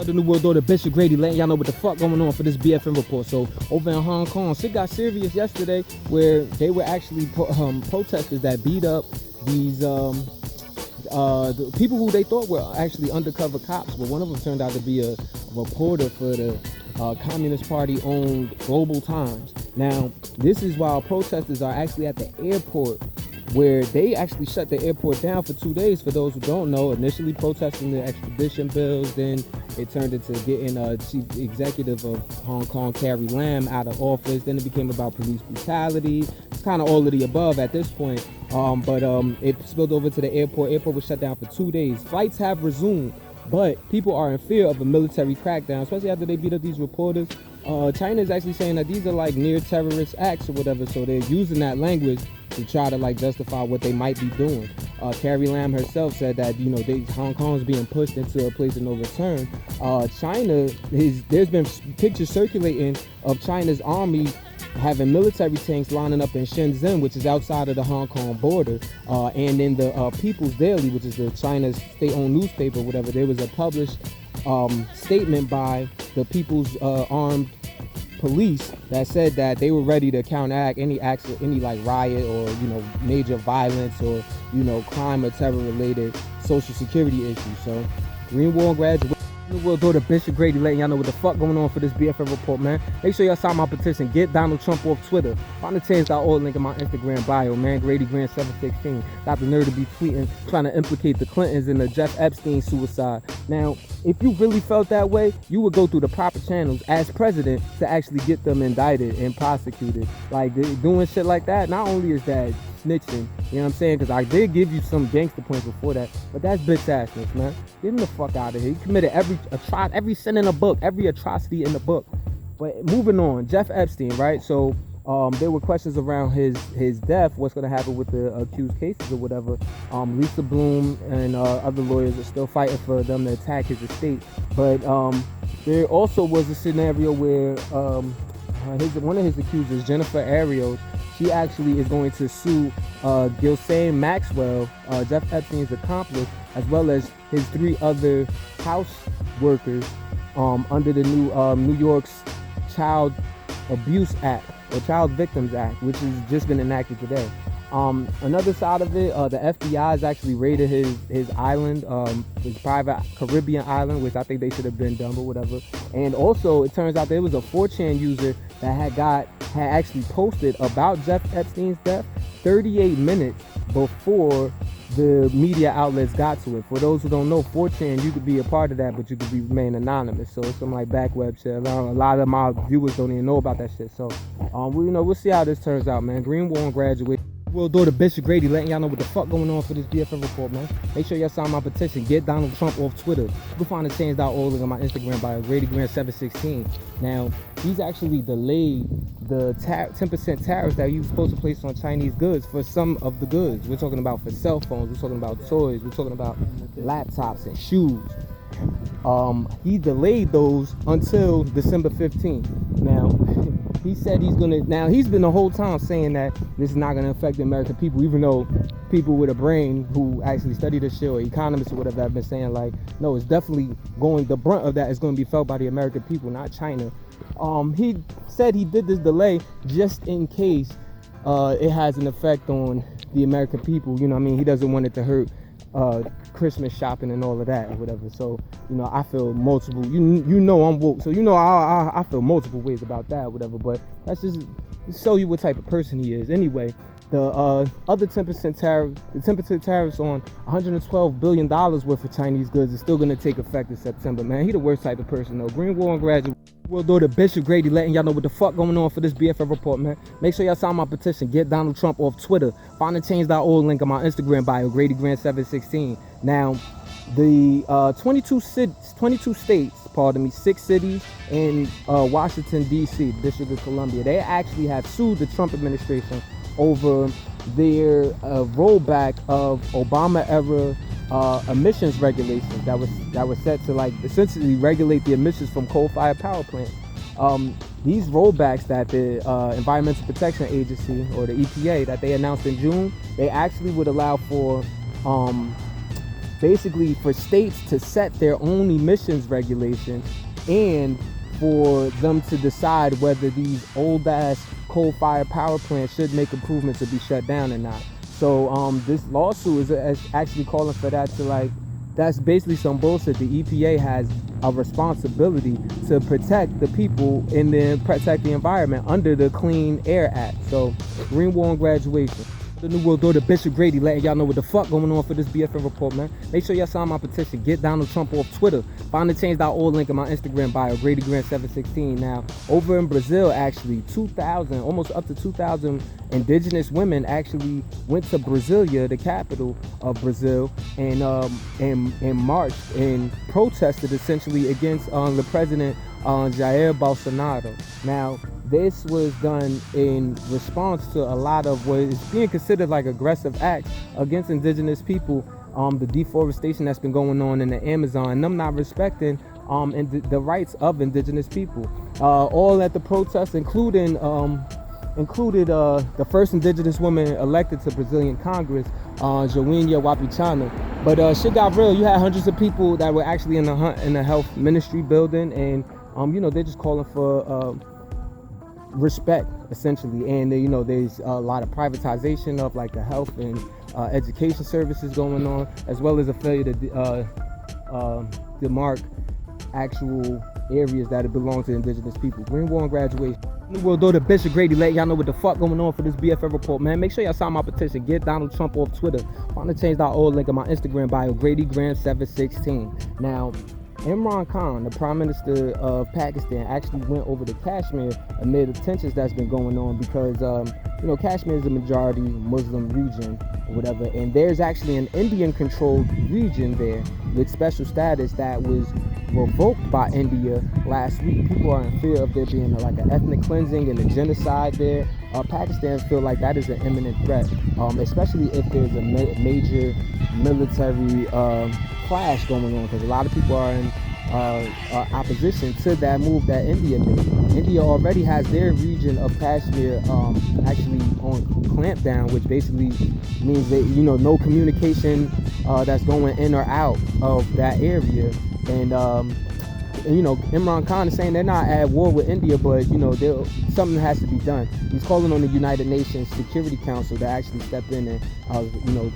The New World Order, Bishop Grady, letting y'all know what the fuck going on for this BFN report. So over in Hong Kong, shit got serious yesterday, where they were actually protesters that beat up these the people who they thought were actually undercover cops, but one of them turned out to be a reporter for the Communist Party owned Global Times. Now, this is while protesters are actually at the airport, where they actually shut the airport down for 2 days. For those who don't know, initially protesting the extradition bills, then it turned into getting chief executive of Hong Kong, Carrie Lam, out of office. Then it became about police brutality. It's kind of all of the above at this point. But it spilled over to the airport. Airport was shut down for 2 days. Flights have resumed, but people are in fear of a military crackdown, especially after they beat up these reporters. China is actually saying that these are like near terrorist acts or whatever, so they're using that language to try to like justify what they might be doing. Carrie Lam herself said that, you know, Hong Kong is being pushed into a place of no return. There's been pictures circulating of China's army having military tanks lining up in Shenzhen, which is outside of the Hong Kong border, and in the People's Daily, which is the China's state-owned newspaper, whatever, there was a published statement by the People's Armed Police that said that they were ready to counteract any acts, any like riot or, you know, major violence or, you know, crime or terror related social security issues. So Green Wall graduate. We'll go to Bishop Grady, letting y'all know what the fuck going on for this BFN report, man. Make sure y'all sign my petition. Get Donald Trump off Twitter. Find the change.org link in my Instagram bio, man. Grady Grant 716. Got the nerve to be tweeting, trying to implicate the Clintons in the Jeff Epstein suicide. Now, if you really felt that way, you would go through the proper channels as president to actually get them indicted and prosecuted. Like, doing shit like that, not only is that snitching, you know what I'm saying? Because I did give you some gangster points before that, but that's bitch assness, man. Get him the fuck out of here. He committed every sin in the book, every atrocity in the book. But moving on, Jeff Epstein, right? So there were questions around his death, what's going to happen with the accused cases or whatever. Lisa Bloom and other lawyers are still fighting for them to attack his estate. But there also was a scenario where one of his accusers, Jennifer Ariels, she actually is going to sue Ghislaine Maxwell, Jeff Epstein's accomplice, as well as his 3 other house workers under the new New York's Child Abuse Act, or Child Victims Act, which has just been enacted today. Another side of it, the FBI has actually raided his island, his private Caribbean island, which I think they should have been done, but whatever. And also, it turns out there was a 4chan user that had actually posted about Jeff Epstein's death 38 minutes before the media outlets got to it. For those who don't know, 4chan, you could be a part of that, but you could remain anonymous. So it's some like back web shit. A lot of my viewers don't even know about that shit. So we'll see how this turns out, man. Green Wall graduate. We'll do the Bishop Grady, letting y'all know what the fuck going on for this BFN report, man. Make sure y'all sign my petition. Get Donald Trump off Twitter. You can find the change.org link on my Instagram bio, Grady Grant 716. Now, he's actually delayed the 10% tariffs that he was supposed to place on Chinese goods for some of the goods. We're talking about for cell phones, we're talking about toys, we're talking about laptops and shoes. He delayed those until December 15th. Now, he said he's been the whole time saying that this is not going to affect the American people, even though people with a brain who actually study this shit, or economists or whatever, have been saying like, no, it's definitely the brunt of that is going to be felt by the American people, not China. He said he did this delay just in case it has an effect on the American people. You know what I mean? He doesn't want it to hurt Christmas shopping and all of that or whatever. So, you know, I feel multiple, you know I'm woke, so you know I feel multiple ways about that or whatever, but that's just to show you what type of person he is. Anyway, the other 10% tariff, the 10% tariffs on $112 billion worth of Chinese goods is still going to take effect in September, man. He the worst type of person, though. Green Wall graduate. We'll do the Bishop Grady, letting y'all know what the fuck going on for this BFN report, man. Make sure y'all sign my petition. Get Donald Trump off Twitter. Find the change.org link on my Instagram bio, Grady Grant 716. Now, the 22 states, 6 cities in Washington, D.C., District of Columbia, they actually have sued the Trump administration over their rollback of Obama-era emissions regulations that was set to like essentially regulate the emissions from coal-fired power plants. These rollbacks that the Environmental Protection Agency, or the EPA, that they announced in June, they actually would allow for basically for states to set their own emissions regulations and for them to decide whether these old ass coal-fired power plants should make improvements to be shut down or not. So this lawsuit is actually calling for that to, like, that's basically some bullshit. The EPA has a responsibility to protect the people and then protect the environment under the Clean Air Act. So Green War on graduation. The New World Order, Bishop Grady, letting y'all know what the fuck going on for this BFN report, man. Make sure y'all sign my petition. Get Donald Trump off Twitter. Find the change.org link in my Instagram bio, GradyGrant716. Now, over in Brazil, actually, 2,000, almost up to 2,000 indigenous women actually went to Brasilia, the capital of Brazil, and marched and protested essentially against the president Jair Bolsonaro. Now, this was done in response to a lot of what is being considered like aggressive acts against indigenous people, the deforestation that's been going on in the Amazon, and them not respecting the rights of indigenous people. All at the protests, included the first indigenous woman elected to Brazilian Congress, Joênia Wapichana. But shit got real. You had hundreds of people that were actually in the health ministry building, and they're just calling for respect, essentially. And there's a lot of privatization of like the health and education services going on, as well as a failure to demark actual areas that belong to indigenous people. Green War on graduation. New World Order, Bishop Grady, letting y'all know what the fuck going on for this BFN report, man. Make sure y'all sign my petition. Get Donald Trump off Twitter. Find the change.org link in my Instagram bio, GradyGrant716. Now, Imran Khan, the Prime Minister of Pakistan, actually went over to Kashmir amid the tensions that's been going on because, Kashmir is a majority Muslim region or whatever, and there's actually an Indian-controlled region there with special status that was revoked by India last week. People are in fear of there being like an ethnic cleansing and a genocide there. Pakistan feel like that is an imminent threat, especially if there's a major military clash going on, because a lot of people are in opposition to that move that India made. India already has their region of Kashmir actually on clampdown, which basically means that no communication that's going in or out of that area. And Imran Khan is saying they're not at war with India, but something has to be done. He's calling on the United Nations Security Council to actually step in and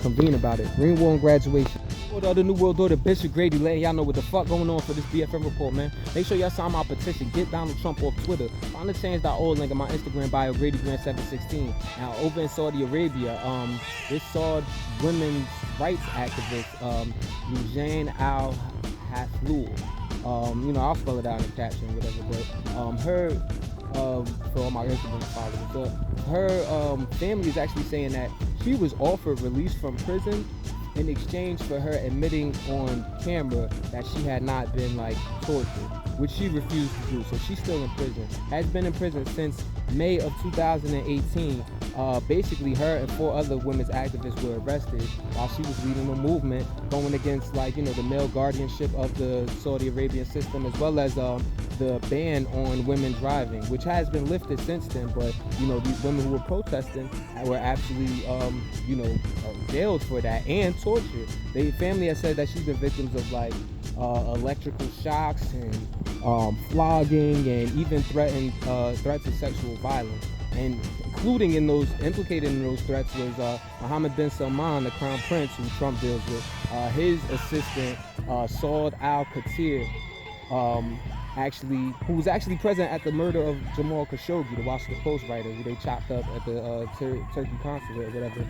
convene about it. Green War on graduation. The New World Order, Bishop Grady, letting y'all know what the fuck going on for this BFN report, man. Make sure y'all sign my petition. Get Donald Trump off Twitter. Find the change.org link in my Instagram bio, GradyGrant716. Now, over in Saudi Arabia, this saw women's rights activist Eugene Al-Haslul. I'll spell it out in the caption, whatever. But her, for all my Instagram followers, her family is actually saying that she was offered release from prison in exchange for her admitting on camera that she had not been tortured, which she refused to do. So she's still in prison. Has been in prison since May of 2018. Basically, her and 4 other women's activists were arrested while she was leading a movement going against the male guardianship of the Saudi Arabian system, as well as the ban on women driving, which has been lifted since then. But these women who were protesting were actually jailed for that and tortured. The family has said that she's been victims of electrical shocks and flogging, and even threats of sexual violence. And implicated in those threats was Mohammed bin Salman, the crown prince who Trump deals with, his assistant Saud al-Khatir, who was actually present at the murder of Jamal Khashoggi, the Washington Post writer, who they chopped up at the Turkey consulate or whatever,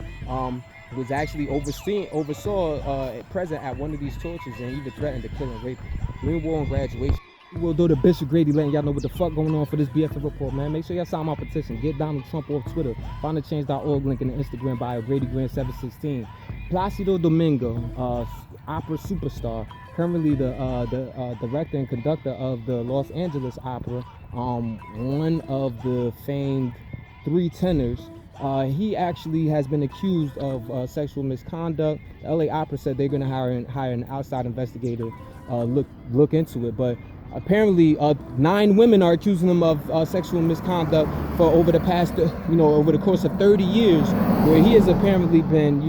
was actually oversaw present at one of these tortures, and even threatened to kill and rape him. Green War on graduation. We'll do the Bishop Grady, letting y'all know what the fuck going on for this BFN report, man. Make sure y'all sign my petition. Get Donald Trump off Twitter. Find the change.org link in the Instagram bio, GradyGrant716. Placido Domingo, opera superstar, currently the director and conductor of the Los Angeles Opera, one of the famed 3 tenors. He actually has been accused of sexual misconduct. The LA Opera said they're going to hire an outside investigator look into it, but apparently 9 women are accusing him of sexual misconduct for over the past over the course of 30 years, where he has apparently been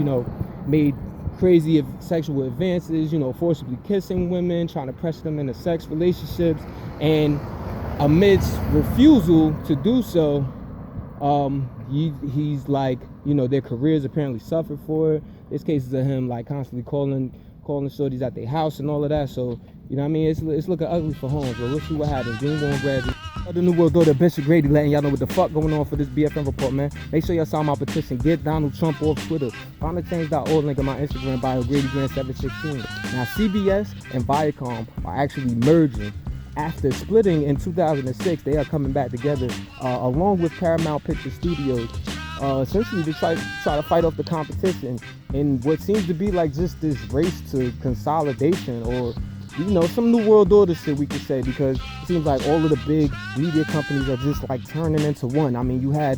made crazy sexual advances, you know, forcibly kissing women, trying to pressure them into sex relationships, and amidst refusal to do so, he's like, you know, their careers apparently suffered for it. There's cases of him like constantly calling shorties at their house and all of that. So, you know what I mean, it's looking ugly for Holmes, but we'll see what happens. Greenville and Graduation. The New World Order, Bishop Grady, letting y'all know what the fuck going on for this BFN report, man. Make sure y'all sign my petition. Get Donald Trump off Twitter. Find the change.org link in my Instagram bio, GradyGrand716. Now, CBS and Viacom are actually merging. After splitting in 2006, they are coming back together, along with Paramount Picture Studios, essentially to try to fight off the competition in what seems to be like just this race to consolidation, or, you know, some New World Order shit, we could say, because it seems like all of the big media companies are just like turning into one. I mean, you had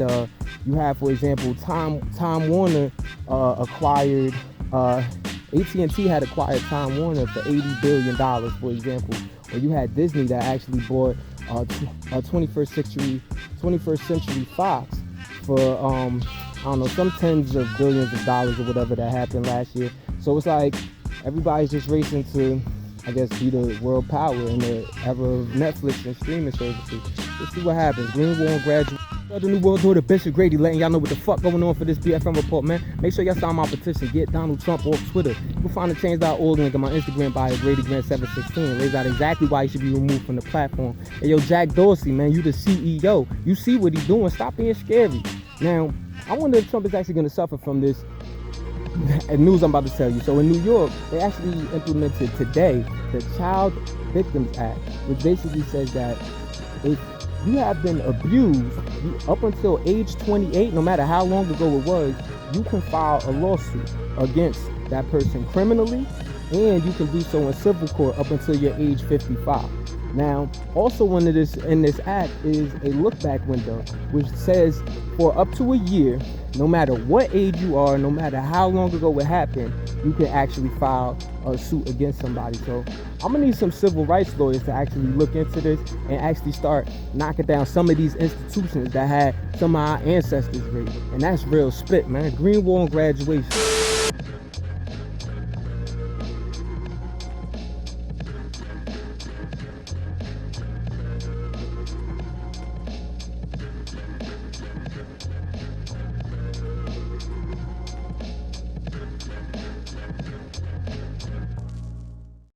for example, Time Warner acquired AT&T had acquired Time Warner for $80 billion, for example. Or you had Disney that actually bought 21st Century Fox for I don't know, some tens of billions of dollars or whatever that happened last year. So it's like everybody's just racing to, I guess, be the world power in the era of Netflix and streaming services. Let's see what happens. Greenville and Graduation. The New World Order, Bishop Grady, letting y'all know what the fuck going on for this BFN report, man. Make sure y'all sign my petition. Get Donald Trump off Twitter. You can find the change.org link in my Instagram bio, GradyGrand716. Lays out exactly why he should be removed from the platform. Hey, yo, Jack Dorsey, man, you the CEO. You see what he's doing. Stop being scary. Now, I wonder if Trump is actually going to suffer from this news I'm about to tell you. So in New York, they actually implemented today the Child Victims Act, which basically says that if you have been abused up until age 28, no matter how long ago it was, you can file a lawsuit against that person criminally, and you can do so in civil court up until your age 55. Now, also in this act is a look-back window, which says for up to a year, no matter what age you are, no matter how long ago it happened, you can actually file a suit against somebody. So I'm gonna need some civil rights lawyers to actually look into this and actually start knocking down some of these institutions that had some of our ancestors raised. And that's real spit, man. Greenville and Graduation.